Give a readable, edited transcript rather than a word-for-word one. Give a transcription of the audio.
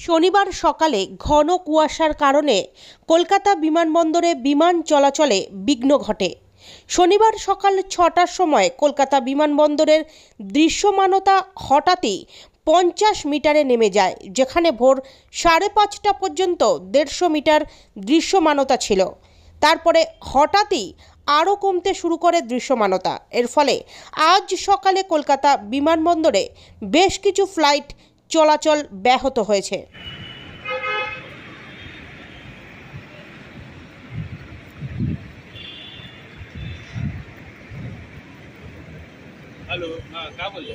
শনিবার সকালে ঘন কুয়াশার কারণে কলকাতা বিমানবন্দরে বিমান চলাচলে বিঘ্ন ঘটে। শনিবার সকাল ৬টার সময় কলকাতা বিমানবন্দরের দৃশ্যমানতা হঠাৎই ৫০ মিটারে নেমে যায়, যেখানে ভোর ৫:৩০ পর্যন্ত ১৫০ মিটার দৃশ্যমানতা ছিল। তারপরে হঠাৎই আরও কমতে শুরু করে দৃশ্যমানতা। এর ফলে আজ সকালে কলকাতা বিমানবন্দরে বেশ কিছু ফ্লাইট চলাচল ব্যাহত হয়েছে। हेलो, हाँ क्या बोले?